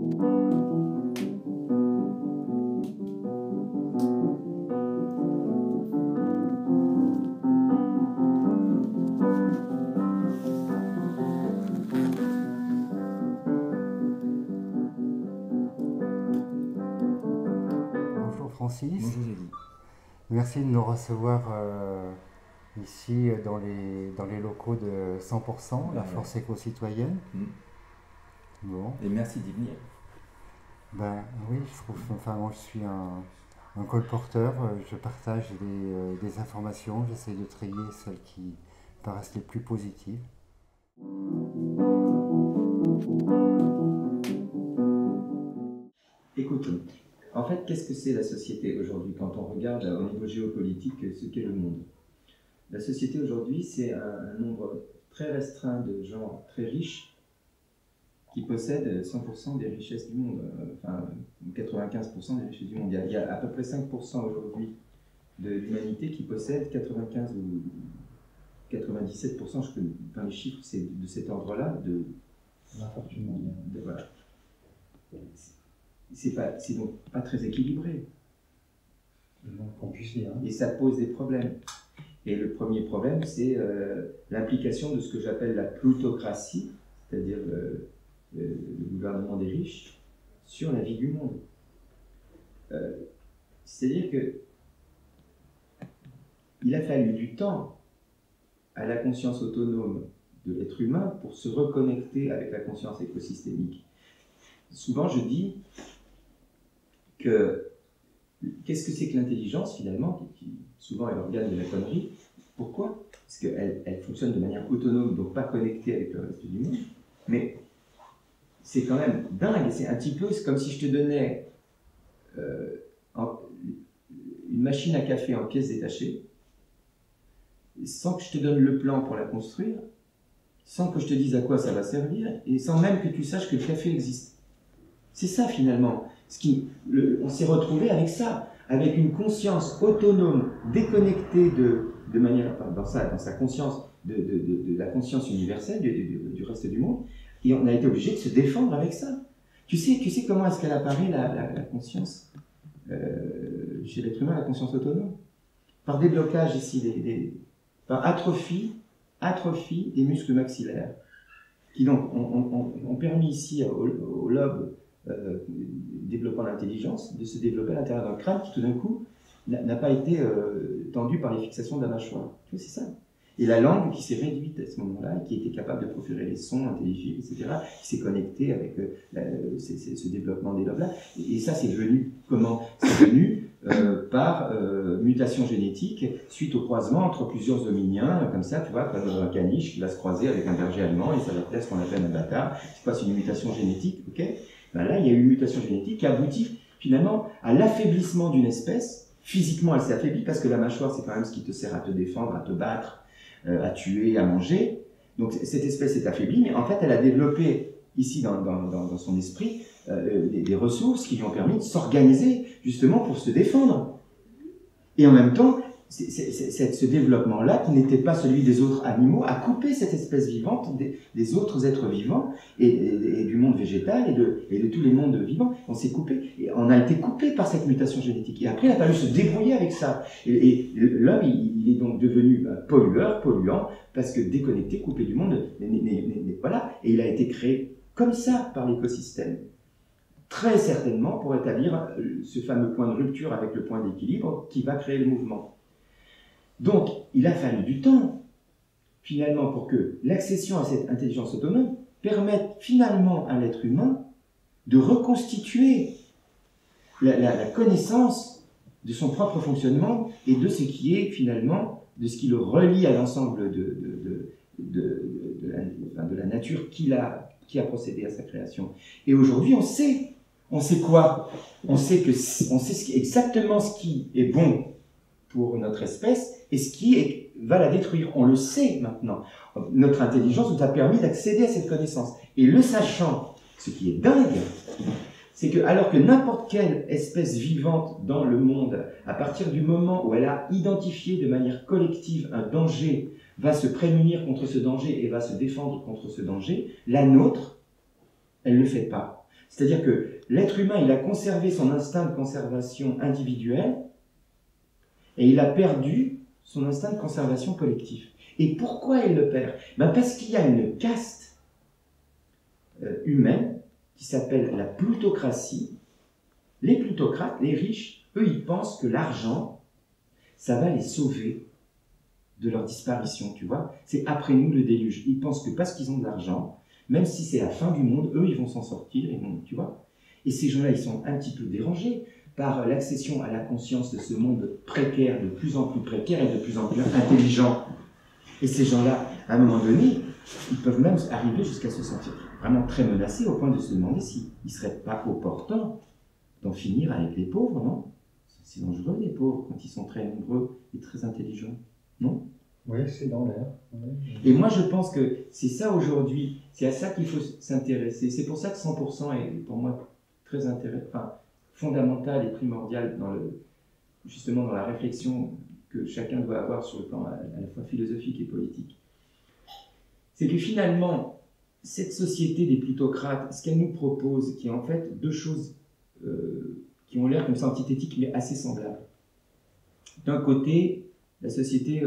Bonjour Francis. Bonjour Zélie. Merci de nous recevoir ici dans les locaux de 100%, la Force éco-citoyenne. Bon. Et merci d'y venir. Ben oui, je trouve, enfin moi je suis un colporteur, je partage des informations, j'essaie de trier celles qui paraissent les plus positives. Écoute, en fait, qu'est-ce que c'est la société aujourd'hui quand on regarde au niveau géopolitique ce qu'est le monde? La société aujourd'hui, c'est un nombre très restreint de gens très riches qui possèdent 100% des richesses du monde, enfin 95% des richesses du monde. Il y a à peu près 5% aujourd'hui de l'humanité qui possède 95 ou 97%, enfin les chiffres c'est de cet ordre-là, de la fortune mondiale. Voilà. C'est donc pas très équilibré. Qu'on puisse dire. Et ça pose des problèmes. Et le premier problème, c'est l'implication de ce que j'appelle la plutocratie, c'est-à-dire le gouvernement des riches, sur la vie du monde. C'est-à-dire que il a fallu du temps à la conscience autonome de l'être humain pour se reconnecter avec la conscience écosystémique. Souvent, je dis que qu'est-ce que c'est que l'intelligence finalement, qui souvent est l'organe de la connerie. Pourquoi? Parce qu'elle fonctionne de manière autonome, donc pas connectée avec le reste du monde. Mais c'est quand même dingue, c'est un petit peu, c'est comme si je te donnais une machine à café en pièces détachées, sans que je te donne le plan pour la construire, sans que je te dise à quoi ça va servir, et sans même que tu saches que le café existe. C'est ça finalement. On s'est retrouvé avec ça, avec une conscience autonome, déconnectée de manière, dans sa conscience, de la conscience universelle du reste du monde, et on a été obligé de se défendre avec ça. Tu sais comment est-ce qu'elle apparaît la conscience chez l'être humain, la conscience autonome? Par déblocage ici, par atrophie des muscles maxillaires, qui donc ont permis ici au lobe développant l'intelligence de se développer à l'intérieur d'un crâne qui tout d'un coup n'a pas été tendu par les fixations de la mâchoire. Tu vois, c'est ça. Et la langue qui s'est réduite à ce moment-là, qui était capable de proférer les sons intelligibles, etc., qui s'est connectée avec ce développement des lobes-là. Et ça, c'est venu comment? C'est venu par mutation génétique suite au croisement entre plusieurs hominiens, comme ça, tu vois, comme un caniche qui va se croiser avec un berger allemand, et ça va faire ce qu'on appelle un bâtard. C'est quoi? C'est une mutation génétique, ok? Ben là, il y a eu une mutation génétique qui aboutit finalement à l'affaiblissement d'une espèce. Physiquement, elle s'est affaiblie parce que la mâchoire, c'est quand même ce qui te sert à te défendre, à te battre, à tuer, à manger. Donc cette espèce est affaiblie, mais en fait, elle a développé ici dans son esprit des ressources qui lui ont permis de s'organiser justement pour se défendre. Et en même temps, ce développement-là, qui n'était pas celui des autres animaux, a coupé cette espèce vivante des autres êtres vivants et du monde végétal et de tous les mondes vivants. On s'est coupé, et on a été coupé par cette mutation génétique. Et après, il a fallu se débrouiller avec ça. Et l'homme, il est donc devenu polluant, parce que déconnecté, coupé du monde, voilà. Et il a été créé comme ça par l'écosystème. Très certainement pour établir ce fameux point de rupture avec le point d'équilibre qui va créer le mouvement. Donc, il a fallu du temps, finalement, pour que l'accession à cette intelligence autonome permette finalement à l'être humain de reconstituer la connaissance de son propre fonctionnement et de ce qui est finalement, de ce qui le relie à l'ensemble de la nature qui a procédé à sa création. Et aujourd'hui, on sait quoi? On sait exactement ce qui est bon pour notre espèce et ce qui va la détruire. On le sait maintenant. Notre intelligence nous a permis d'accéder à cette connaissance. Et le sachant, ce qui est dingue, c'est que alors que n'importe quelle espèce vivante dans le monde, à partir du moment où elle a identifié de manière collective un danger, va se prémunir contre ce danger et va se défendre contre ce danger, la nôtre, elle ne le fait pas. C'est-à-dire que l'être humain, il a conservé son instinct de conservation individuelle et il a perdu son instinct de conservation collectif. Et pourquoi il le perd? Parce qu'il y a une caste humaine qui s'appelle la plutocratie. Les plutocrates, les riches, eux, ils pensent que l'argent, ça va les sauver de leur disparition, tu vois. C'est après nous le déluge. Ils pensent que parce qu'ils ont de l'argent, même si c'est la fin du monde, eux, ils vont s'en sortir, tu vois. Et ces gens-là, ils sont un petit peu dérangés par l'accession à la conscience de ce monde précaire, de plus en plus précaire et de plus en plus intelligent. Et ces gens-là, à un moment donné, ils peuvent même arriver jusqu'à se sentir vraiment très menacés au point de se demander s'il ne serait pas opportun d'en finir avec les pauvres, non? C'est dangereux, les pauvres, quand ils sont très nombreux et très intelligents, non? Oui, c'est dans l'air. Oui. Et moi, je pense que c'est ça aujourd'hui, c'est à ça qu'il faut s'intéresser. C'est pour ça que 100% est pour moi très fondamental et primordial justement dans la réflexion que chacun doit avoir sur le plan à la fois philosophique et politique. C'est que finalement, cette société des plutocrates, ce qu'elle nous propose, qui est en fait deux choses qui ont l'air comme ça antithétiques, mais assez semblables. D'un côté, la société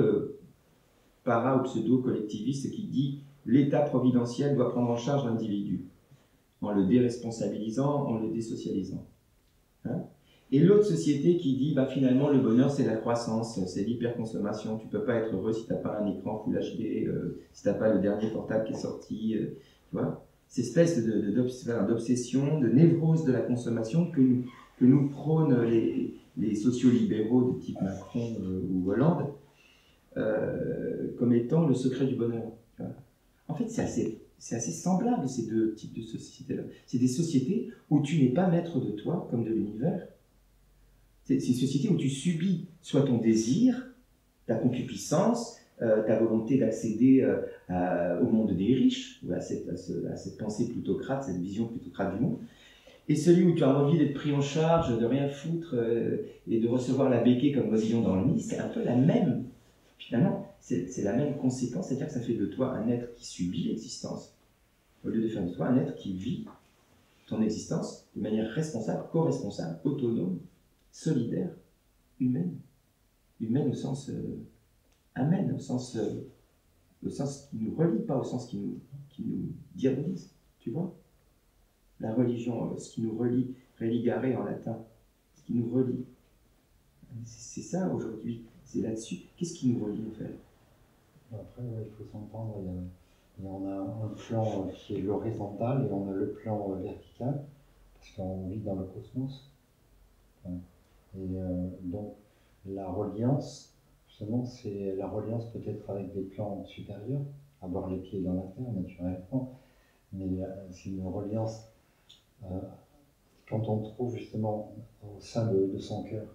para- ou pseudo-collectiviste qui dit l'État providentiel doit prendre en charge l'individu, en le déresponsabilisant, en le désocialisant. Hein? Et l'autre société qui dit finalement le bonheur c'est la croissance, c'est l'hyperconsommation, tu ne peux pas être heureux si tu n'as pas un écran Full HD, si tu n'as pas le dernier portable qui est sorti, tu vois. Cette espèce d'obsession, de névrose de la consommation que nous prônent les sociolibéraux de type Macron ou Hollande comme étant le secret du bonheur. En fait, c'est assez semblable ces deux types de sociétés-là. C'est des sociétés où tu n'es pas maître de toi, comme de l'univers. C'est une société où tu subis soit ton désir, ta concupiscence, ta volonté d'accéder au monde des riches, ou à cette pensée plutocrate, cette vision plutocrate du monde, et celui où tu as envie d'être pris en charge, de rien foutre et de recevoir la béquille comme oisillon dans le nid, c'est un peu la même. Finalement, c'est la même conséquence, c'est-à-dire que ça fait de toi un être qui subit l'existence, au lieu de faire de toi un être qui vit ton existence de manière responsable, co-responsable, autonome, solidaire, humaine. Humaine au sens amène, au sens qui nous relie, pas au sens qui nous diabolise, tu vois. La religion, ce qui nous relie, religare en latin, ce qui nous relie. C'est ça aujourd'hui, c'est là-dessus. Qu'est-ce qui nous relie en fait? Après, il faut s'entendre. On a un plan qui est l'horizontal et on a le plan vertical, parce qu'on vit dans le cosmos. Et donc, la reliance, justement, c'est la reliance peut-être avec des plans supérieurs, avoir les pieds dans la terre, naturellement, mais c'est une reliance quand on trouve justement au sein de son cœur,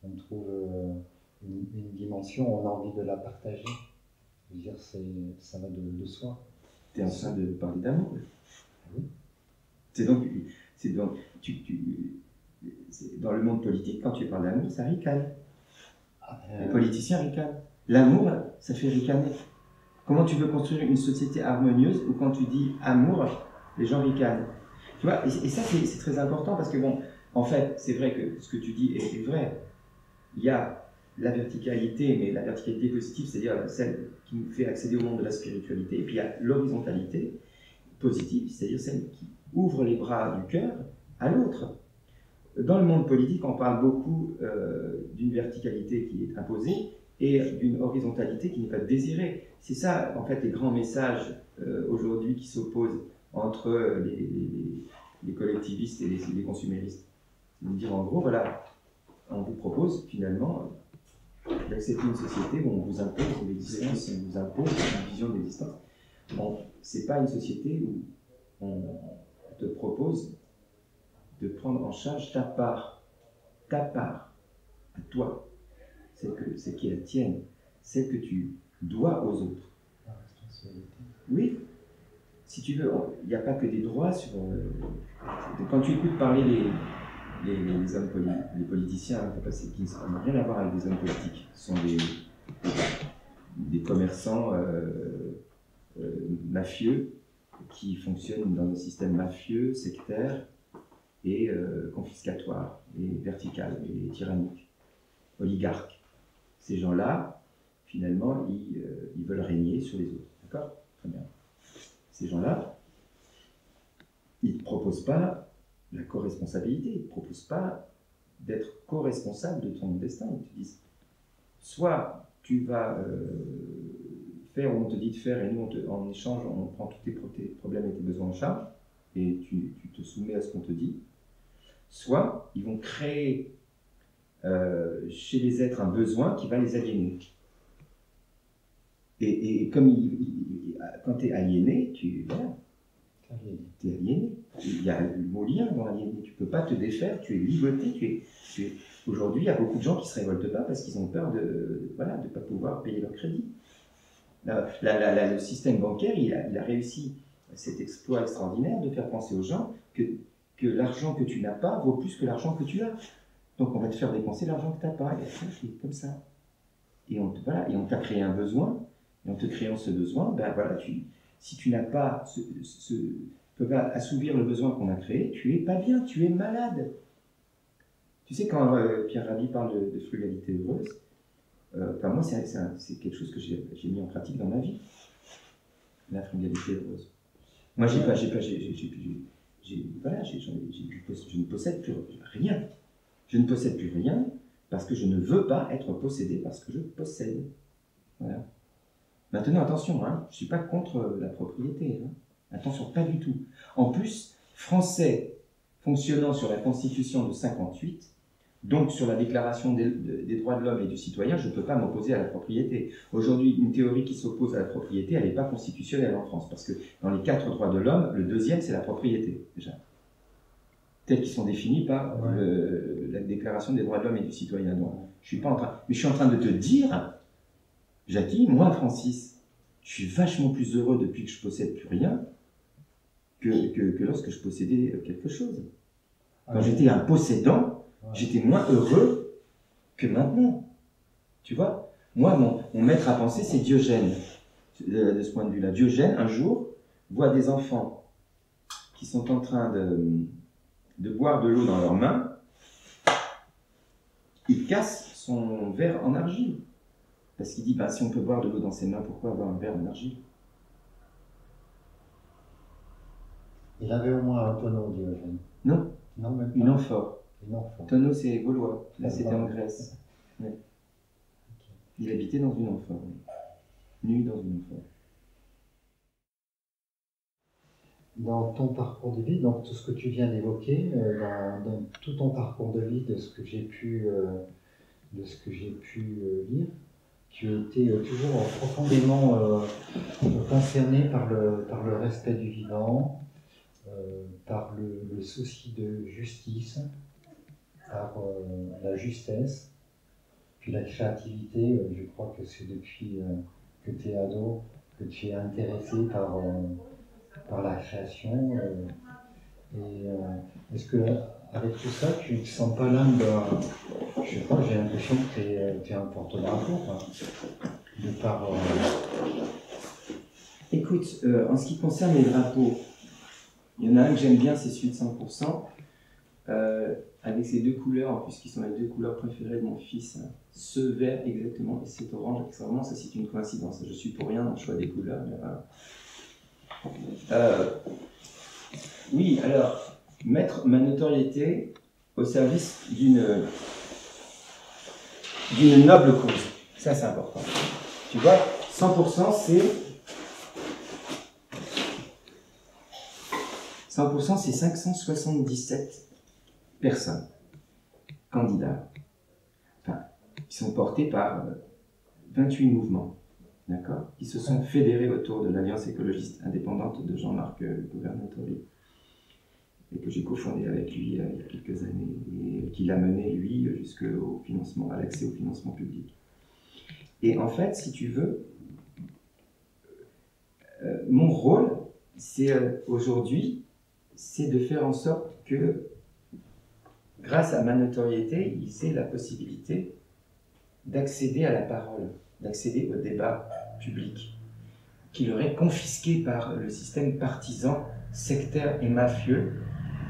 on trouve une dimension, on a envie de la partager. Je veux dire, ça va de soi. Tu es en train de parler d'amour. Oui. C'est donc dans le monde politique, quand tu parles d'amour, ça ricane. Les politiciens ricanent. L'amour, ça fait ricaner. Comment tu veux construire une société harmonieuse où quand tu dis amour, les gens ricanent? Tu vois, et ça c'est très important parce que bon, en fait, c'est vrai que ce que tu dis est vrai. Il y a la verticalité, mais la verticalité positive, c'est-à-dire celle qui nous fait accéder au monde de la spiritualité, et puis il y a l'horizontalité positive, c'est-à-dire celle qui ouvre les bras du cœur à l'autre. Dans le monde politique, on parle beaucoup d'une verticalité qui est imposée et d'une horizontalité qui n'est pas désirée. C'est ça, en fait, les grands messages aujourd'hui qui s'opposent entre les collectivistes et les consuméristes. C'est de dire, en gros, voilà, on vous propose finalement d'accepter une société où on vous impose l'existence, on vous impose une vision de l'existence. Bon, c'est pas une société où on te propose de prendre en charge ta part à toi, celle qui est la tienne, celle que tu dois aux autres. La responsabilité. Oui. Si tu veux, il n'y a pas que des droits sur... quand tu écoutes parler les hommes les politiciens, qui n'ont rien à voir avec des hommes politiques, ce sont des commerçants mafieux qui fonctionne dans un système mafieux, sectaire et confiscatoire, et vertical, et tyrannique, oligarque. Ces gens-là, finalement, ils veulent régner sur les autres. D'accord? Très bien. Ces gens-là, ils ne te proposent pas la co-responsabilité, ils ne te proposent pas d'être co-responsable de ton destin. Ils te disent, soit tu vas faire où on te dit de faire, et nous, en échange, on prend tous tes problèmes et tes besoins en charge, et tu te soumets à ce qu'on te dit, soit ils vont créer chez les êtres un besoin qui va les aliéner. Et comme quand tu es aliéné, tu es aliéné. Il y a le mot lien dans aliéné. Tu ne peux pas te défaire, tu es ligoté. Aujourd'hui, il y a beaucoup de gens qui ne se révoltent pas parce qu'ils ont peur de ne pas pouvoir payer leur crédit. Le système bancaire, il a réussi cet exploit extraordinaire de faire penser aux gens que l'argent que tu n'as pas vaut plus que l'argent que tu as. Donc on va te faire dépenser l'argent que tu n'as pas. Et c'est comme ça. Et on t'a créé un besoin. Et en te créant ce besoin, si tu n'as pas, peux pas assouvir le besoin qu'on a créé, tu es pas bien, tu es malade. Tu sais, quand Pierre Rabhi parle de frugalité heureuse, moi, c'est quelque chose que j'ai mis en pratique dans ma vie, la frugalité heureuse. Moi, je ne possède plus rien. Je ne possède plus rien parce que je ne veux pas être possédé parce que je possède. Voilà. Maintenant, attention, hein, je ne suis pas contre la propriété. Hein. Attention, pas du tout. En plus, français fonctionnant sur la Constitution de 58, donc sur la Déclaration des droits de l'homme et du citoyen, je ne peux pas m'opposer à la propriété. Aujourd'hui, une théorie qui s'oppose à la propriété, elle n'est pas constitutionnelle en France, parce que dans les 4 droits de l'homme, le deuxième, c'est la propriété, déjà. Tels qu'ils sont définis par la Déclaration des droits de l'homme et du citoyen. Donc, je suis en train de te dire, Jackie, moi, Francis, je suis vachement plus heureux depuis que je ne possède plus rien que lorsque je possédais quelque chose. Quand j'étais un possédant, j'étais moins heureux que maintenant. Tu vois? Moi, mon maître à penser, c'est Diogène. De ce point de vue-là. Diogène, un jour, voit des enfants qui sont en train de boire de l'eau dans leurs mains. Il casse son verre en argile. Parce qu'il dit, si on peut boire de l'eau dans ses mains, pourquoi avoir un verre en argile? Il avait au moins un tonneau, Diogène. Non, même une amphore. Une amphore. Tonneau, c'est gaulois. Là, c'était en Grèce. Ouais. Okay. Il habitait dans une amphore. Nu dans une amphore. Dans ton parcours de vie, donc tout ce que tu viens d'évoquer, dans tout ton parcours de vie, de ce que j'ai pu lire, tu étais toujours profondément concerné par le respect du vivant, par le souci de justice, par la justesse, puis la créativité. Je crois que c'est depuis que tu es ado que tu es intéressé par la création. Est-ce que avec tout ça, tu ne te sens pas l'âme de... Je sais pas, j'ai l'impression que tu es un porte-drapeau, de par... Écoute, en ce qui concerne les drapeaux, il y en a un que j'aime bien, c'est celui de 100%, avec ces deux couleurs, en plus qui sont les deux couleurs préférées de mon fils, ce vert exactement et cet orange, extrêmement, ça c'est une coïncidence. Je suis pour rien dans le choix des couleurs. Oui, alors, mettre ma notoriété au service d'une noble cause. Ça, c'est important. Tu vois, 100%, c'est 577 personnes, candidats, qui sont portés par 28 mouvements, d'accord, qui se sont fédérés autour de l'Alliance écologiste indépendante de Jean-Marc Gouvernatori, et que j'ai cofondé avec lui il y a quelques années, et qui l'a mené, lui, jusqu'au financement, à l'accès au financement public. Et en fait, si tu veux, mon rôle, aujourd'hui, c'est de faire en sorte que, grâce à ma notoriété, ils aient la possibilité d'accéder à la parole, d'accéder au débat public. qu'il aurait confisqué par le système partisan, sectaire et mafieux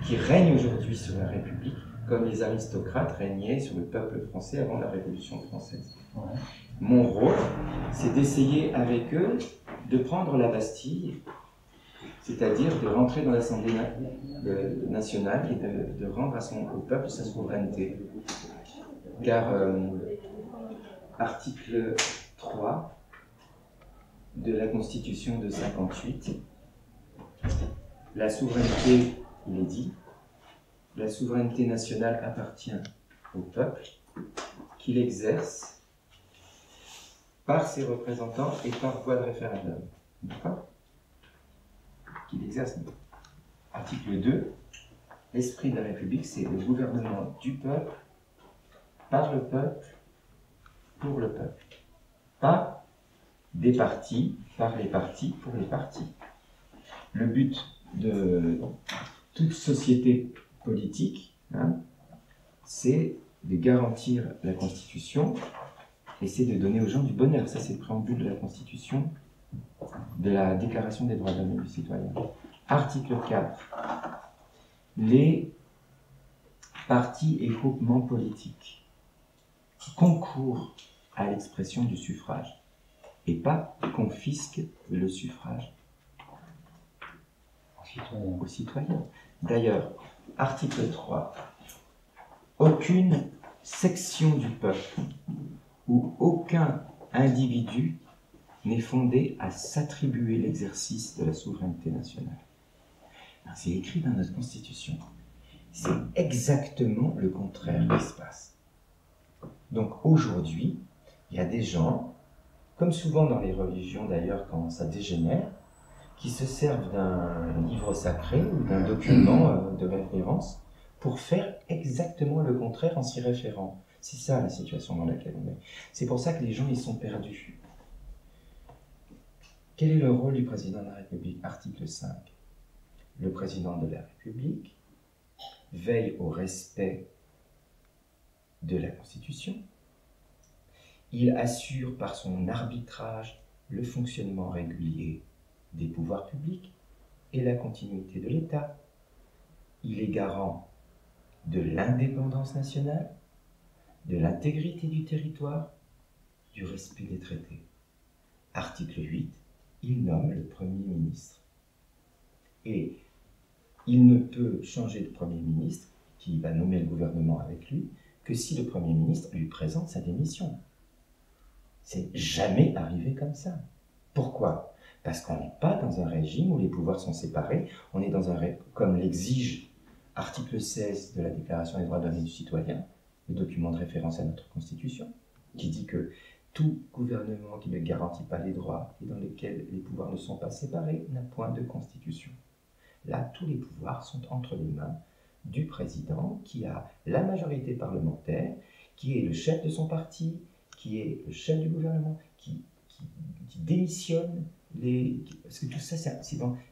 qui règne aujourd'hui sur la République, comme les aristocrates régnaient sur le peuple français avant la Révolution française. Ouais. Mon rôle, c'est d'essayer avec eux de prendre la Bastille, c'est-à-dire de rentrer dans l'Assemblée nationale et de rendre au peuple sa souveraineté. Car article 3 de la Constitution de 58, la souveraineté, il est dit, la souveraineté nationale appartient au peuple, qu'il exerce par ses représentants et par voie de référendum. D'accord ? Qu'il exerce. Article 2, l'esprit de la République, c'est le gouvernement du peuple, par le peuple, pour le peuple. Pas des partis, par les partis, pour les partis. Le but de toute société politique, c'est de garantir la Constitution et c'est de donner aux gens du bonheur. Ça, c'est le préambule de la Constitution, de la Déclaration des droits de l'homme et du citoyen. Article 4. Les partis et groupements politiques concourent à l'expression du suffrage et pas confisquent le suffrage aux citoyens. D'ailleurs, article 3, aucune section du peuple ou aucun individu n'est fondé à s'attribuer l'exercice de la souveraineté nationale. C'est écrit dans notre Constitution. C'est exactement le contraire qui se passe. Donc aujourd'hui, il y a des gens, comme souvent dans les religions d'ailleurs quand ça dégénère, qui se servent d'un livre sacré ou d'un document de référence pour faire exactement le contraire en s'y référant. C'est ça la situation dans laquelle on est. C'est pour ça que les gens ils sont perdus. Quel est le rôle du président de la République ? Article 5. Le président de la République veille au respect de la Constitution. Il assure par son arbitrage le fonctionnement régulier des pouvoirs publics et la continuité de l'État. Il est garant de l'indépendance nationale, de l'intégrité du territoire, du respect des traités. Article 8, il nomme le Premier ministre. Et il ne peut changer de Premier ministre, qui va nommer le gouvernement avec lui, que si le Premier ministre lui présente sa démission. C'est jamais arrivé comme ça. Pourquoi ? Parce qu'on n'est pas dans un régime où les pouvoirs sont séparés, on est dans un comme l'exige article 16 de la Déclaration des droits de l'homme et du citoyen, le document de référence à notre Constitution, qui dit que tout gouvernement qui ne garantit pas les droits et dans lequel les pouvoirs ne sont pas séparés n'a point de Constitution. Là, tous les pouvoirs sont entre les mains du président qui a la majorité parlementaire, qui est le chef de son parti, qui est le chef du gouvernement, qui démissionne. Parce que tout ça,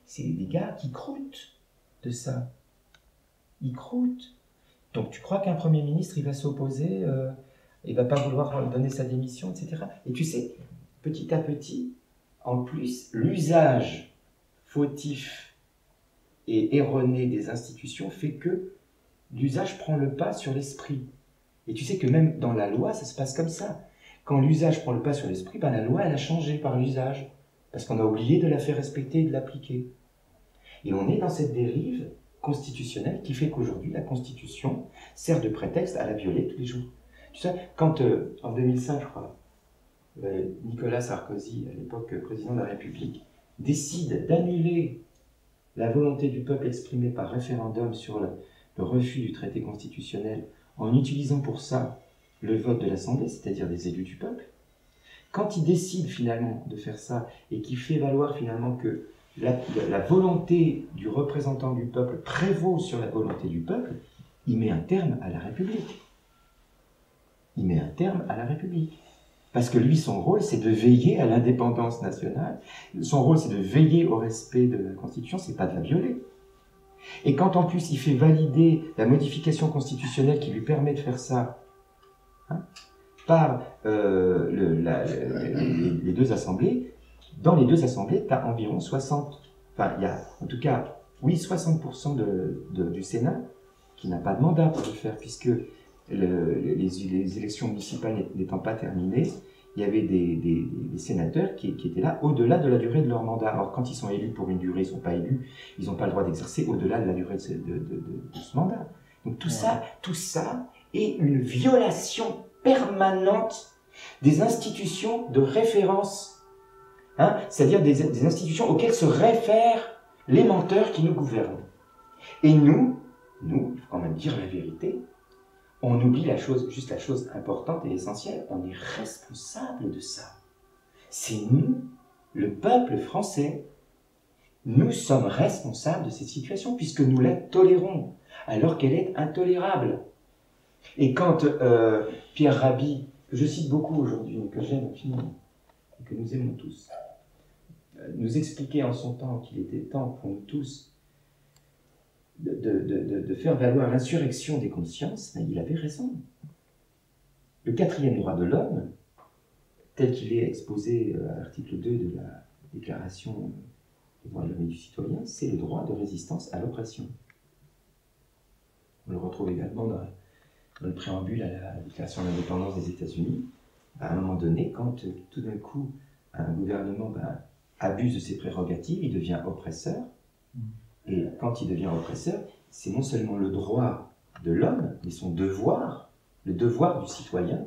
c'est des gars qui croûtent de ça. Ils croûtent. Donc tu crois qu'un Premier ministre, il va s'opposer, il ne va pas vouloir donner sa démission, etc. Et tu sais, petit à petit, en plus, l'usage fautif et erroné des institutions fait que l'usage prend le pas sur l'esprit. Et tu sais que même dans la loi, ça se passe comme ça. Quand l'usage prend le pas sur l'esprit, la loi, elle a changé par l'usage. Parce qu'on a oublié de la faire respecter et de l'appliquer. Et on est dans cette dérive constitutionnelle qui fait qu'aujourd'hui, la Constitution sert de prétexte à la violer tous les jours. Tu sais, quand, en 2005, je crois, Nicolas Sarkozy, à l'époque président de la République, décide d'annuler la volonté du peuple exprimée par référendum sur le refus du traité constitutionnel en utilisant pour ça le vote de l'Assemblée, c'est-à-dire des élus du peuple, quand il décide finalement de faire ça et qu'il fait valoir finalement que la volonté du représentant du peuple prévaut sur la volonté du peuple, il met un terme à la République. Il met un terme à la République. Parce que lui, son rôle, c'est de veiller à l'indépendance nationale. Son rôle, c'est de veiller au respect de la Constitution, c'est pas de la violer. Et quand en plus il fait valider la modification constitutionnelle qui lui permet de faire ça, par les deux assemblées, dans les deux assemblées, tu as environ 60, enfin, il y a en tout cas, oui, 60% du Sénat qui n'a pas de mandat pour le faire, puisque les élections municipales n'étant pas terminées, il y avait des sénateurs qui étaient là au-delà de la durée de leur mandat. Alors, quand ils sont élus pour une durée, ils ne sont pas élus, ils n'ont pas le droit d'exercer au-delà de la durée de ce mandat. Donc, tout ça est une violation permanente des institutions de référence, hein, c'est-à-dire des institutions auxquelles se réfèrent les menteurs qui nous gouvernent. Et nous, il faut quand même dire la vérité, on oublie juste la chose importante et essentielle, on est responsable de ça. C'est nous, le peuple français, nous sommes responsables de cette situation puisque nous la tolérons alors qu'elle est intolérable. Et quand Pierre Rabhi, que je cite beaucoup aujourd'hui, que j'aime infiniment, et que nous aimons tous, nous expliquait en son temps qu'il était temps pour nous tous de faire valoir l'insurrection des consciences, il avait raison. Le 4e droit de l'homme, tel qu'il est exposé à l'article 2 de la Déclaration des droits de l'homme et du citoyen, c'est le droit de résistance à l'oppression. On le retrouve également dans le préambule à la Déclaration de l'indépendance des États-Unis. À un moment donné, quand tout d'un coup un gouvernement abuse de ses prérogatives, il devient oppresseur. Et quand il devient oppresseur, c'est non seulement le droit de l'homme, mais son devoir, le devoir du citoyen,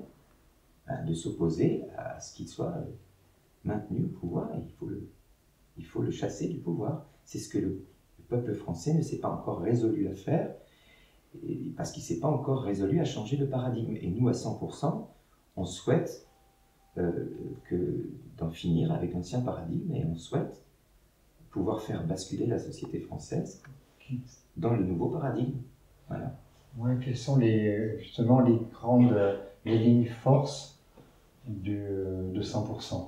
de s'opposer à ce qu'il soit maintenu au pouvoir. Et il faut le chasser du pouvoir. C'est ce que le peuple français ne s'est pas encore résolu à faire, parce qu'il ne s'est pas encore résolu à changer de paradigme. Et nous, à 100%, on souhaite d'en finir avec l'ancien paradigme, et on souhaite pouvoir faire basculer la société française dans le nouveau paradigme. Voilà. Ouais, quelles sont justement les lignes forces de 100%?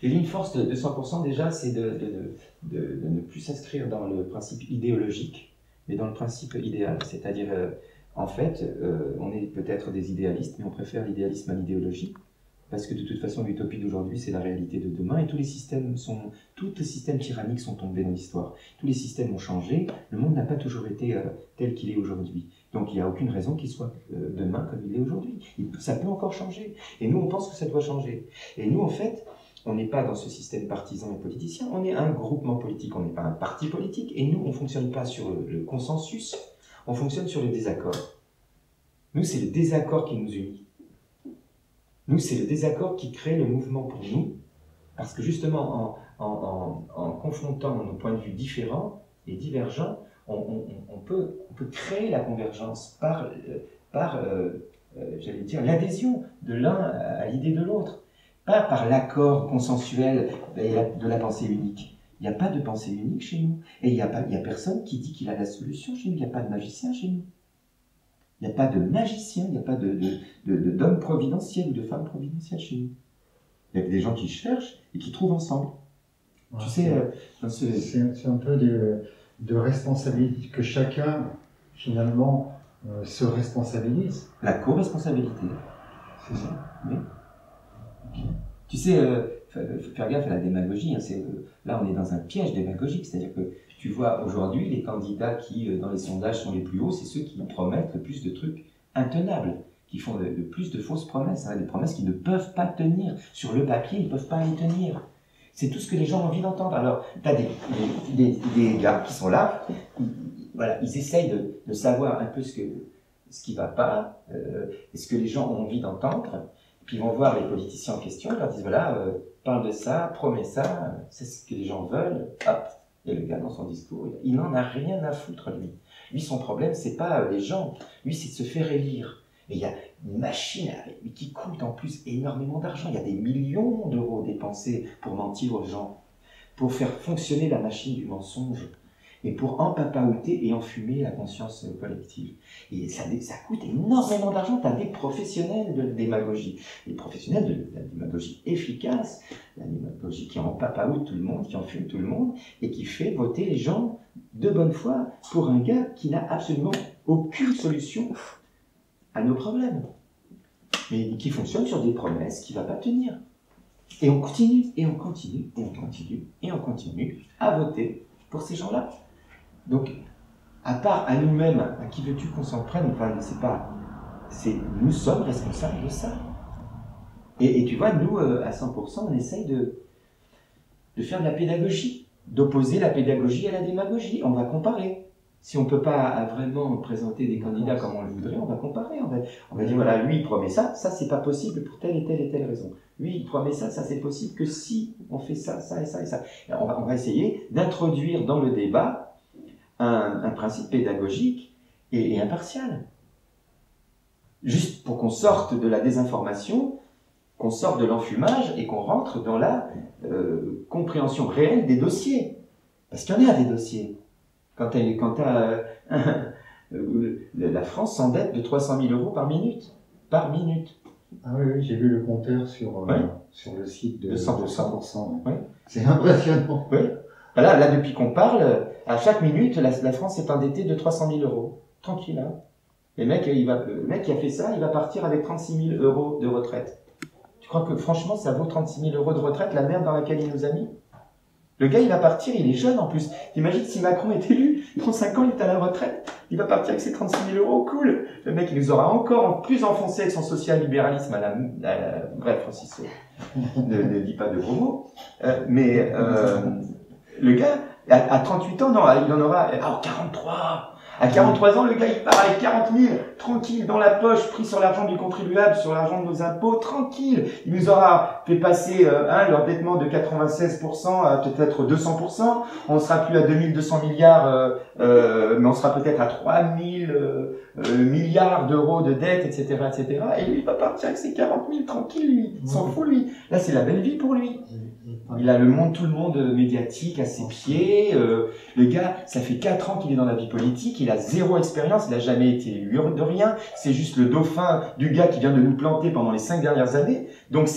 Les lignes forces de 100%, déjà, c'est de ne plus s'inscrire dans le principe idéologique, mais dans le principe idéal. C'est-à-dire, en fait, on est peut-être des idéalistes, mais on préfère l'idéalisme à l'idéologie. Parce que de toute façon, l'utopie d'aujourd'hui, c'est la réalité de demain, et tous les systèmes tyranniques sont tombés dans l'histoire. Tous les systèmes ont changé, le monde n'a pas toujours été tel qu'il est aujourd'hui. Donc il n'y a aucune raison qu'il soit demain comme il est aujourd'hui. Ça peut encore changer. Et nous, on pense que ça doit changer. Et nous, en fait, on n'est pas dans ce système partisan et politicien, on est un groupement politique, on n'est pas un parti politique, et nous, on ne fonctionne pas sur le consensus, on fonctionne sur le désaccord. Nous, c'est le désaccord qui nous unit. Nous, c'est le désaccord qui crée le mouvement pour nous, parce que justement, en confrontant nos points de vue différents et divergents, on peut créer la convergence par j'allais dire, l'adhésion de l'un à l'idée de l'autre, pas par l'accord consensuel de la pensée unique. Il n'y a pas de pensée unique chez nous, et il n'y a personne qui dit qu'il a la solution chez nous, il n'y a pas de magicien chez nous. Il n'y a pas de magicien, il n'y a pas d'homme providentiel ou de femme providentielle chez nous. Il y a des gens qui cherchent et qui trouvent ensemble. Ouais, tu sais, c'est un peu de responsabilité, que chacun, finalement, se responsabilise. La co-responsabilité. C'est ça. Oui. Okay. Tu sais, faire gaffe à la démagogie, hein, là on est dans un piège démagogique, c'est-à-dire que tu vois aujourd'hui les candidats qui dans les sondages sont les plus hauts, c'est ceux qui promettent le plus de trucs intenables, qui font le plus de fausses promesses, hein, des promesses qui ne peuvent pas tenir. Sur le papier, ils ne peuvent pas les tenir. C'est tout ce que les gens ont envie d'entendre. Alors, tu as des gars qui sont là, voilà, ils essayent de savoir un peu ce qui ne va pas, et ce que les gens ont envie d'entendre. Puis ils vont voir les politiciens en question, ils leur disent voilà, parle de ça, promets ça, c'est ce que les gens veulent, hop. Et le gars, dans son discours, il n'en a rien à foutre, lui. Lui, son problème, c'est pas les gens. Lui, c'est de se faire élire. Et il y a une machine qui coûte en plus énormément d'argent. Il y a des millions d'euros dépensés pour mentir aux gens, pour faire fonctionner la machine du mensonge, et pour empapaouter et enfumer la conscience collective. Et ça coûte énormément d'argent. Tu as des professionnels de la démagogie, des professionnels de la démagogie efficace, la démagogie qui empapaoute tout le monde, qui enfume tout le monde, et qui fait voter les gens de bonne foi pour un gars qui n'a absolument aucune solution à nos problèmes, mais qui fonctionne sur des promesses qu'il ne va pas tenir. Et on continue, et on continue, et on continue, et on continue à voter pour ces gens-là. Donc, à part à nous-mêmes, à qui veux-tu qu'on s'en prenne? Enfin, c'est pas... Nous sommes responsables de ça. Et tu vois, nous, à 100%, on essaye de faire de la pédagogie, d'opposer la pédagogie à la démagogie. On va comparer. Si on ne peut pas vraiment présenter des candidats comme on le voudrait, on va comparer. On va dire, voilà, lui, il promet ça, ça, c'est pas possible pour telle et telle raison. Lui, il promet ça, ça, c'est possible que si on fait ça, ça et ça et ça. Et on va essayer d'introduire dans le débat un principe pédagogique et impartial. Juste pour qu'on sorte de la désinformation, qu'on sorte de l'enfumage et qu'on rentre dans la compréhension réelle des dossiers. Parce qu'il y en a des dossiers. La France s'endette de 300 000 € par minute. Par minute. Ah oui, j'ai vu le compteur sur le site de 100%. 100%. Oui. C'est impressionnant. Oui. Là, depuis qu'on parle, à chaque minute, la France est endettée de 300 000 €. Tranquille, hein. Le mec qui a fait ça, il va partir avec 36 000 € de retraite. Tu crois que franchement, ça vaut 36 000 € de retraite, la merde dans laquelle il nous a mis? Le gars, il va partir, il est jeune en plus. T'imagines si Macron est élu, dans 5 ans, il est à la retraite, il va partir avec ses 36 000 €, cool. Le mec, il nous aura encore plus enfoncé avec son social-libéralisme bref, Francis, ne dis pas de gros mots. Le gars, à 38 ans, non, il en aura... 43. À 43 ans, le gars, il part avec 40 000, tranquille, dans la poche, pris sur l'argent du contribuable, sur l'argent de nos impôts, tranquille. Il nous aura fait passer l'endettement de 96% à peut-être 200%. On ne sera plus à 2200 milliards, mais on sera peut-être à 3000 milliards d'euros de dette, etc., etc. Et lui, il va partir avec ses 40 000, tranquille, lui. Il s'en fout, lui. Là, c'est la belle vie pour lui. Il a tout le monde médiatique à ses pieds. Le gars, ça fait 4 ans qu'il est dans la vie politique. Il a 0 expérience. Il n'a jamais été élu de rien. C'est juste le dauphin du gars qui vient de nous planter pendant les 5 dernières années. Donc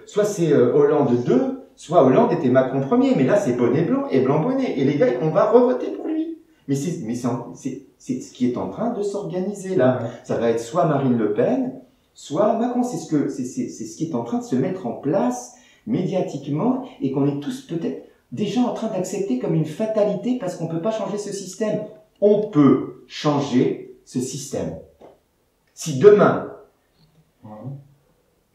soit c'est Hollande 2, soit Hollande était Macron 1er. Mais là, c'est bonnet blanc et blanc bonnet. Et les gars, on va revoter pour lui. Mais c'est ce qui est en train de s'organiser là. Ça va être soit Marine Le Pen, soit Macron. C'est ce qui est en train de se mettre en place médiatiquement, et qu'on est tous peut-être déjà en train d'accepter comme une fatalité parce qu'on ne peut pas changer ce système. On peut changer ce système. Si demain,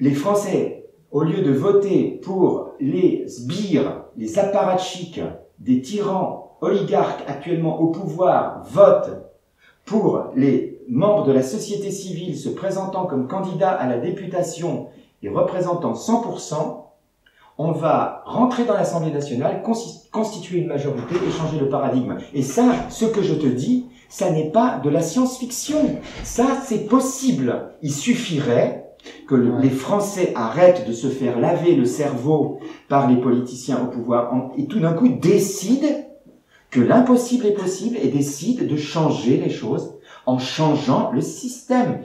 les Français, au lieu de voter pour les sbires, les apparatchiks des tyrans oligarques actuellement au pouvoir, votent pour les membres de la société civile se présentant comme candidats à la députation et représentant 100%, on va rentrer dans l'Assemblée nationale, constituer une majorité et changer le paradigme. Et ça, ce que je te dis, ça n'est pas de la science-fiction. Ça, c'est possible. Il suffirait que les Français arrêtent de se faire laver le cerveau par les politiciens au pouvoir et tout d'un coup décident que l'impossible est possible et décident de changer les choses en changeant le système.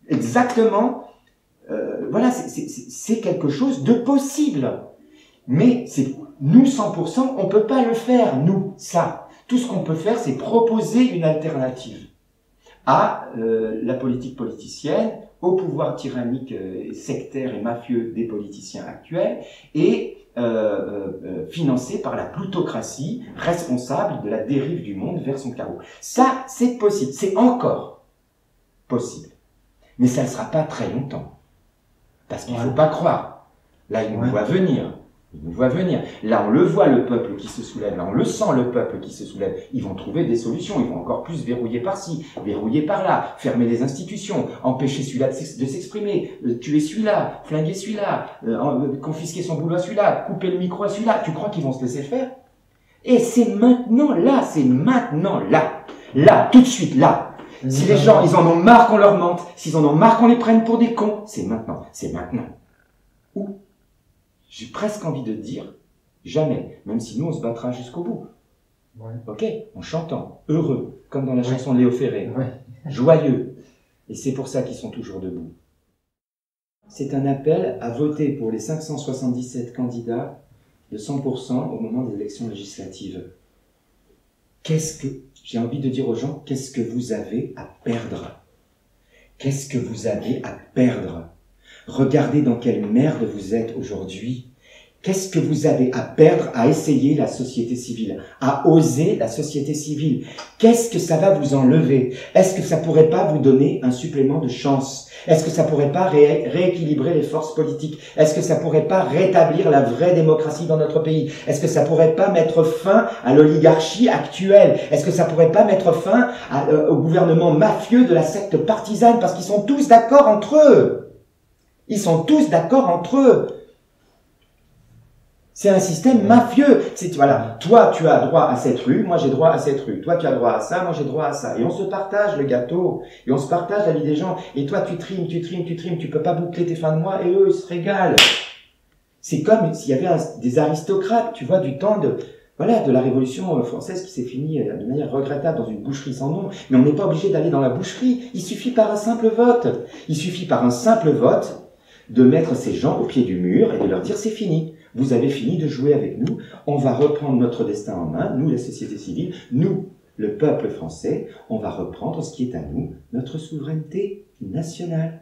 Exactement. Voilà, c'est quelque chose de possible. Mais nous, 100%, on ne peut pas le faire, nous, ça. Tout ce qu'on peut faire, c'est proposer une alternative à la politique politicienne, au pouvoir tyrannique, sectaire et mafieux des politiciens actuels, et financé par la plutocratie responsable de la dérive du monde vers son chaos. Ça, c'est possible. C'est encore possible. Mais ça ne sera pas très longtemps. Parce qu'il ne faut pas croire. Là, il nous voit venir. Il nous voit venir. Là, on le voit, le peuple qui se soulève. Là, on le sent, le peuple qui se soulève. Ils vont trouver des solutions. Ils vont encore plus verrouiller par-ci, verrouiller par-là, fermer les institutions, empêcher celui-là de s'exprimer, tuer celui-là, flinguer celui-là, confisquer son boulot à celui-là, couper le micro à celui-là. Tu crois qu'ils vont se laisser faire? Et c'est maintenant là, c'est maintenant là. Là, tout de suite, là. Si les gens, ils en ont marre qu'on leur mente, s'ils en ont marre qu'on les prenne pour des cons, c'est maintenant. C'est maintenant. Où? J'ai presque envie de dire jamais, même si nous on se battra jusqu'au bout. Ouais. Ok, en chantant, heureux, comme dans la chanson de Léo Ferré, joyeux. Et c'est pour ça qu'ils sont toujours debout. C'est un appel à voter pour les 577 candidats de 100% au moment des élections législatives. J'ai envie de dire aux gens, qu'est-ce que vous avez à perdre? Qu'est-ce que vous avez à perdre? Regardez dans quelle merde vous êtes aujourd'hui. Qu'est-ce que vous avez à perdre à essayer la société civile, à oser la société civile? Qu'est-ce que ça va vous enlever? Est-ce que ça pourrait pas vous donner un supplément de chance? Est-ce que ça pourrait pas rééquilibrer les forces politiques? Est-ce que ça pourrait pas rétablir la vraie démocratie dans notre pays? Est-ce que ça pourrait pas mettre fin à l'oligarchie actuelle? Est-ce que ça pourrait pas mettre fin au gouvernement mafieux de la secte partisane? Parce qu'ils sont tous d'accord entre eux. Ils sont tous d'accord entre eux. C'est un système mafieux. Voilà, toi tu as droit à cette rue, moi j'ai droit à cette rue. Toi tu as droit à ça, moi j'ai droit à ça. Et on se partage le gâteau. Et on se partage la vie des gens. Et toi tu trimes, tu peux pas boucler tes fins de mois et eux ils se régalent. C'est comme s'il y avait des aristocrates, tu vois, du temps de la Révolution française qui s'est finie de manière regrettable dans une boucherie sans nom. Mais on n'est pas obligé d'aller dans la boucherie. Il suffit par un simple vote. Il suffit par un simple vote de mettre ces gens au pied du mur et de leur dire c'est fini. Vous avez fini de jouer avec nous, on va reprendre notre destin en main, nous la société civile, nous le peuple français, on va reprendre ce qui est à nous, notre souveraineté nationale.